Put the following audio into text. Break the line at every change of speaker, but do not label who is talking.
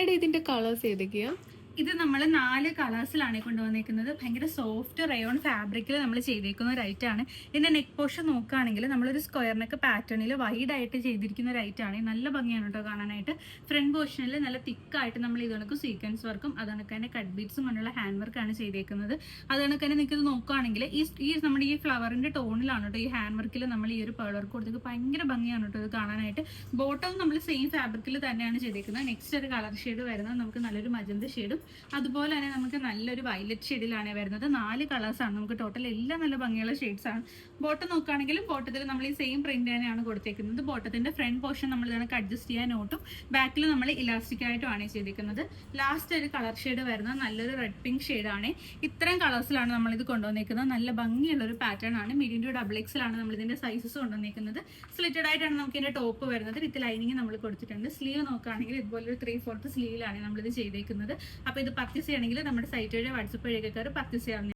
എടാ ഇതിന്റെ കളേഴ്സ് ഏതൊക്കെയാ?
ഇത് നമ്മൾ 4 കളേഴ്സിലാണ് കൊണ്ടുവന്നേക്കുന്നത്. ഭയങ്കര സോഫ്റ്റ് റയോൺ ഫാബ്രിക്കിൽ നമ്മൾ ചെയ്തേക്കുന്ന ഒരു ഐറ്റാണ്. ഇതിന്റെ നെക്ക് പോർഷൻ നോക്കുകയാണെങ്കിൽ നമ്മളൊരു സ്ക്വയർ നെക്ക് പാറ്റേണിൽ വൈഡ് ആയിട്ട് ചെയ്തിരിക്കുന്ന ഒരു ഐറ്റാണ്. നല്ല ഭംഗിയാണ് കേട്ടോ കാണാനായിട്ട്. ഫ്രണ്ട് പോർഷനിൽ നല്ല തിക്കായിട്ട് നമ്മൾ ഇത് കണക്ക് സീക്വൻസ് വർക്കും അത് കണക്ക് തന്നെ കട്ട് ബീഡ്സും കൊണ്ടുള്ള ഹാൻഡ് വർക്കാണ് ചെയ്തേക്കുന്നത്. അത് കണക്ക് തന്നെ നിങ്ങൾക്ക് ഇത് നോക്കുകയാണെങ്കിൽ ഈ നമ്മുടെ ഈ ഫ്ലവറിന്റെ ടോണിലാണ് കേട്ടോ ഈ ഹാൻഡ് വർക്കിൽ നമ്മൾ ഈ ഒരു പേൾ വർക്ക് കൊടുത്തത്. ഭയങ്കര ഭംഗിയാണ് കേട്ടോ ഇത് കാണാനായിട്ട്. ബോട്ടം നമ്മൾ സെയിം ഫാബ്രിക്കിൽ തന്നെയാണ് ചെയ്തേക്കുന്നത്. നെക്സ്റ്റ് ഒരു കളർ ഷെയ്ഡ് വരുന്നത് നമുക്ക് നല്ലൊരു മജന്ത ഷെയ്ഡും അതുപോലെ തന്നെ നമുക്ക് നല്ലൊരു വയലറ്റ് ഷെയ്ഡിലാണ് വരുന്നത്. 4 കളേഴ്സാണ് നമുക്ക് ടോട്ടൽ. എല്ലാം നല്ല ഭംഗിയുള്ള ഷെയ്ഡ്സ് ആണ്. ബോട്ടം നോക്കുകയാണെങ്കിലും ബോട്ടത്തിൽ നമ്മൾ ഈ സെയിം പ്രിന്റ് തന്നെയാണ് കൊടുത്തേക്കുന്നത്. ബോട്ടത്തിന്റെ ഫ്രണ്ട് പോർഷൻ നമ്മൾ ഇതിനൊക്കെ അഡ്ജസ്റ്റ് ചെയ്യാൻ നോട്ടും ബാക്കിൽ നമ്മൾ ഇലാസ്റ്റിക് ആയിട്ടുമാണ് ചെയ്തിരിക്കുന്നത്. ലാസ്റ്റ് ഒരു കളർ ഷെയ്ഡ് വരുന്നത് നല്ലൊരു റെഡ് പിങ്ക് ഷെയ്ഡാണ്. ഇത്രയും കളേഴ്സിലാണ് നമ്മൾ ഇത് കൊണ്ടുവന്നേക്കുന്നത്. നല്ല ഭംഗിയുള്ള ഒരു പാറ്റേൺ ആണ്. മീഡിയം ടു ഡബിൾ എക്സിലാണ് നമ്മൾ ഇതിന്റെ സൈസസ് കൊണ്ടുവന്നേക്കുന്നത്. സ്ലിറ്റഡ് ആയിട്ടാണ് നമുക്ക് ഇതിന്റെ ടോപ്പ് വരുന്നത്. വിത്ത് ലൈനിങ് നമ്മൾ കൊടുത്തിട്ടുണ്ട്. സ്ലീവ് നോക്കുകയാണെങ്കിൽ ഇതുപോലെ ഒരു 3/4 സ്ലീവിലാണ് നമ്മളിത് ചെയ്തേക്കുന്നത്. അപ്പോൾ ഇത് പർച്ചേസ് ചെയ്യണമെങ്കിൽ നമ്മുടെ സൈറ്റ് വഴി വാട്സപ്പ് വഴിയൊക്കെ പർച്ചേസ് ചെയ്യാവുന്നതാണ്.